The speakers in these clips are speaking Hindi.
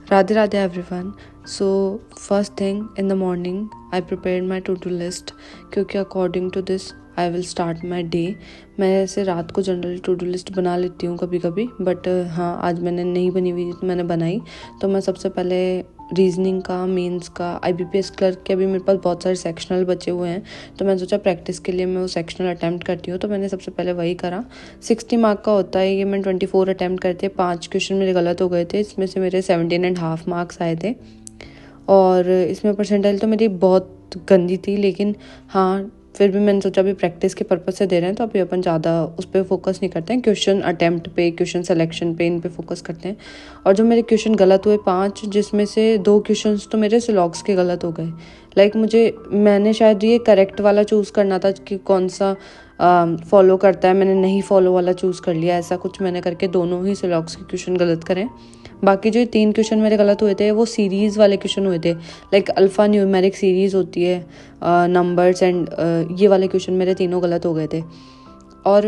Radhe Radhe everyone. So first thing in the morning I prepared my to-do list क्योंकि according to this I will start my day. मैं ऐसे रात को जनरली टू डू लिस्ट बना लेती हूँ कभी कभी, बट हाँ आज मैंने नहीं बनी हुई तो मैंने बनाई। तो मैं सबसे पहले रीजनिंग का, मेंस का, IBPS क्लर्क के अभी मेरे पास बहुत सारे सेक्शनल बचे हुए हैं, तो मैंने सोचा प्रैक्टिस के लिए मैं वो सेक्शनल अटैम्प्ट करती हूँ। तो मैंने सबसे पहले वही करा। 60 मार्क का होता है ये, मैंने 24 अटैम्प्ट करते। 5 क्वेश्चन मेरे गलत हो गए थे, इसमें से मेरे 17.5 मार्क्स आए थे। और इसमें परसेंटाइल तो मेरी बहुत गंदी थी, लेकिन हाँ फिर भी मैंने सोचा अभी प्रैक्टिस के पर्पज़ से दे रहे हैं तो अभी अपन ज़्यादा उस पर फोकस नहीं करते हैं, क्वेश्चन अटैम्प्ट पे, क्वेश्चन सिलेक्शन पे, इन पे फोकस करते हैं। और जो मेरे क्वेश्चन गलत हुए 5, जिसमें से 2 क्वेश्चंस तो मेरे सिलॉग्स के गलत हो गए। मैंने शायद ये करेक्ट वाला चूज़ करना था कि कौन सा फॉलो करता है, मैंने नहीं फॉलो वाला चूज़ कर लिया। ऐसा कुछ मैंने करके दोनों ही सिलॉग्स के क्वेश्चन गलत करें। बाकी जो 3 क्वेश्चन मेरे गलत हुए थे वो सीरीज़ वाले क्वेश्चन हुए थे, लाइक अल्फ़ा न्यूमेरिक सीरीज़ होती है, नंबर्स एंड ये वाले क्वेश्चन मेरे तीनों गलत हो गए थे। और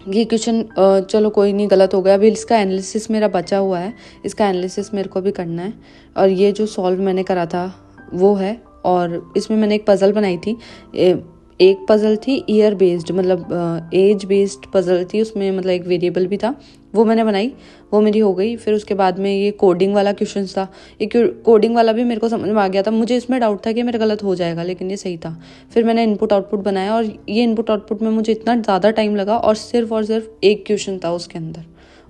ये क्वेश्चन चलो कोई नहीं, गलत हो गया। अभी इसका एनालिसिस मेरा बचा हुआ है, इसका एनालिसिस मेरे को भी करना है। और ये जो सॉल्व मैंने करा था वो है, और इसमें मैंने एक पज़ल बनाई थी। एक पज़ल थी ईयर बेस्ड, मतलब एज बेस्ड पज़ल थी, उसमें मतलब एक वेरिएबल भी था, वो मैंने बनाई, वो मेरी हो गई। फिर उसके बाद में ये कोडिंग वाला क्वेश्चन था, एक कोडिंग वाला भी मेरे को समझ में आ गया था। मुझे इसमें डाउट था कि मेरा गलत हो जाएगा, लेकिन ये सही था। फिर मैंने इनपुट आउटपुट बनाया, और ये इनपुट आउटपुट में मुझे इतना ज़्यादा टाइम लगा, और सिर्फ एक क्वेश्चन था उसके अंदर,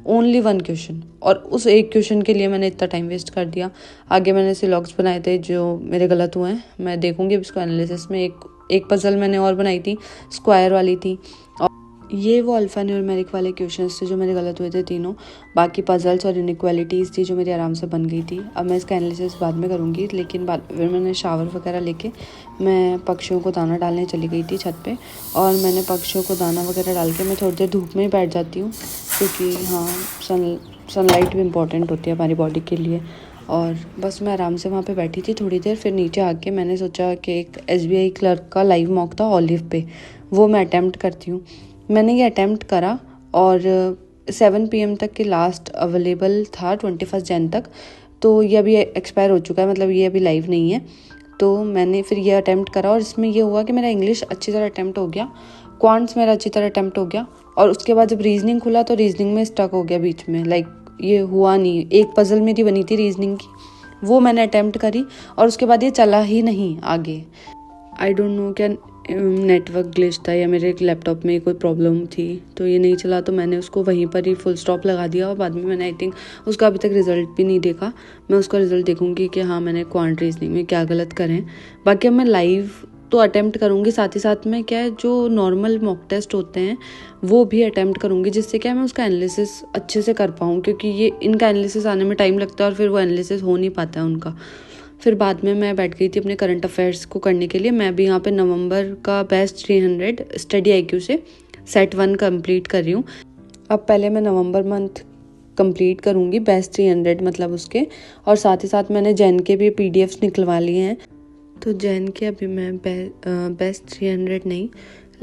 ओनली 1 क्वेश्चन, और उस एक क्वेश्चन के लिए मैंने इतना टाइम वेस्ट कर दिया। आगे मैंने सिलॉग्स बनाए थे जो मेरे गलत हुए हैं, मैं देखूंगी अब इसको एनालिसिस में। एक पज़ल मैंने और बनाई थी, स्क्वायर वाली थी। और ये वो अल्फ़ा न्यूमेरिक वाले क्वेश्चंस थे जो मेरे गलत हुए थे तीनों। बाकी पज़ल्स और इनइक्वालिटीज़ थी जो मेरी आराम से बन गई थी। अब मैं इसका एनालिसिस बाद में करूँगी, लेकिन फिर मैंने शावर वगैरह लेके मैं पक्षियों को दाना डालने चली गई थी छत पे। और मैंने पक्षियों को दाना वगैरह डाल के मैं थोड़ी देर धूप में ही बैठ जाती हूँ, क्योंकि हाँ सनलाइट भी इम्पॉर्टेंट होती है हमारी बॉडी के लिए। और बस मैं आराम से वहाँ पे बैठी थी थोड़ी देर। फिर नीचे आके मैंने सोचा कि एक SBI क्लर्क का लाइव मॉक था ओलिव पे, वो मैं अटैम्प्ट करती हूँ। मैंने ये अटैम्प्ट करा, और 7 PM तक के लास्ट अवेलेबल था, 21 जन तक। तो ये अभी एक्सपायर हो चुका है, मतलब ये अभी लाइव नहीं है। तो मैंने फिर ये अटैम्प्ट करा, और इसमें ये हुआ कि मेरा इंग्लिश अच्छी तरह अटैम्प्ट हो गया, क्वांट्स मेरा अच्छी तरह अटैम्प्ट हो गया। और उसके बाद जब रीजनिंग खुला तो रीजनिंग में स्टक हो गया बीच में, लाइक ये हुआ नहीं। एक पज़ल मेरी बनी थी रीजनिंग की, वो मैंने अटैम्प्ट करी, और उसके बाद ये चला ही नहीं आगे। आई डोंट नो क्या नेटवर्क ग्लिच था या मेरे लैपटॉप में कोई प्रॉब्लम थी, तो ये नहीं चला। तो मैंने उसको वहीं पर ही फुल स्टॉप लगा दिया, और बाद में मैंने आई थिंक उसका अभी तक रिजल्ट भी नहीं देखा। मैं उसका रिजल्ट देखूंगी कि हाँ मैंने क्वांट रीजनिंग में क्या गलत करें। बाकी अब मैं लाइव तो अटैम्प्ट करूँगी, साथ ही साथ में क्या है जो नॉर्मल मॉक टेस्ट होते हैं वो भी अटैम्प्ट करूँगी, जिससे क्या मैं उसका एनालिसिस अच्छे से कर पाऊँ, क्योंकि ये इनका एनालिसिस आने में टाइम लगता है और फिर वो एनालिसिस हो नहीं पाता है उनका। फिर बाद में मैं बैठ गई थी अपने करंट अफेयर्स को करने के लिए। मैं भी यहाँ पे नवंबर का बेस्ट 300 स्टडी IQ से सेट 1 कंप्लीट कर रही हूँ। अब पहले मैं नवंबर मंथ कंप्लीट करूँगी बेस्ट 300, मतलब उसके, और साथ ही साथ मैंने जैन के भी PDFs निकलवा लिए हैं। तो जैन के अभी मैं बेस्ट 300 नहीं,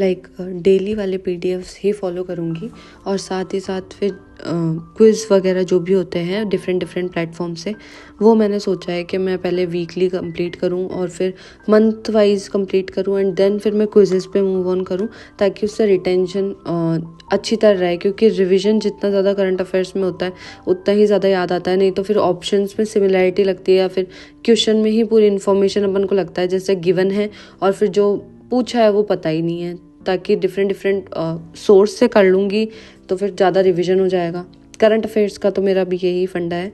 लाइक डेली वाले PDFs ही फॉलो करूँगी। और साथ ही साथ फिर क्विज़ वगैरह जो भी होते हैं डिफरेंट प्लेटफॉर्म से, वो मैंने सोचा है कि मैं पहले वीकली कंप्लीट करूँ और फिर मंथ वाइज कंप्लीट करूँ, एंड देन फिर मैं क्विज़ेस पे मूव ऑन करूँ, ताकि उससे रिटेंशन अच्छी तरह रहे। क्योंकि रिवीजन जितना ज़्यादा करंट अफेयर्स में होता है उतना ही ज़्यादा याद आता है, नहीं तो फिर ऑप्शंस में सिमिलैरिटी लगती है, या फिर क्वेश्चन में ही पूरी इन्फॉर्मेशन अपन को लगता है जैसे गिवन है, और फिर जो पूछा है वो पता ही नहीं है। ताकि डिफरेंट सोर्स से कर लूँगी तो फिर ज़्यादा रिवीजन हो जाएगा। करंट अफेयर्स का तो मेरा भी यही फंडा है।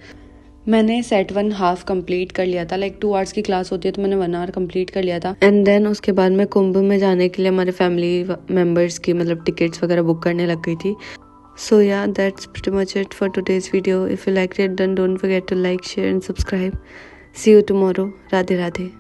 मैंने सेट 1 हाफ कंप्लीट कर लिया था, लाइक 2 आवर्स की क्लास होती है तो मैंने 1 आवर कंप्लीट कर लिया था। एंड देन उसके बाद मैं कुंभ में जाने के लिए हमारे फैमिली मेम्बर्स की मतलब टिकट्स वगैरह बुक करने लग गई थी। So yeah that's pretty much it for today's video. If you like it then don't forget to like, share and subscribe. See you tomorrow. Radhe Radhe.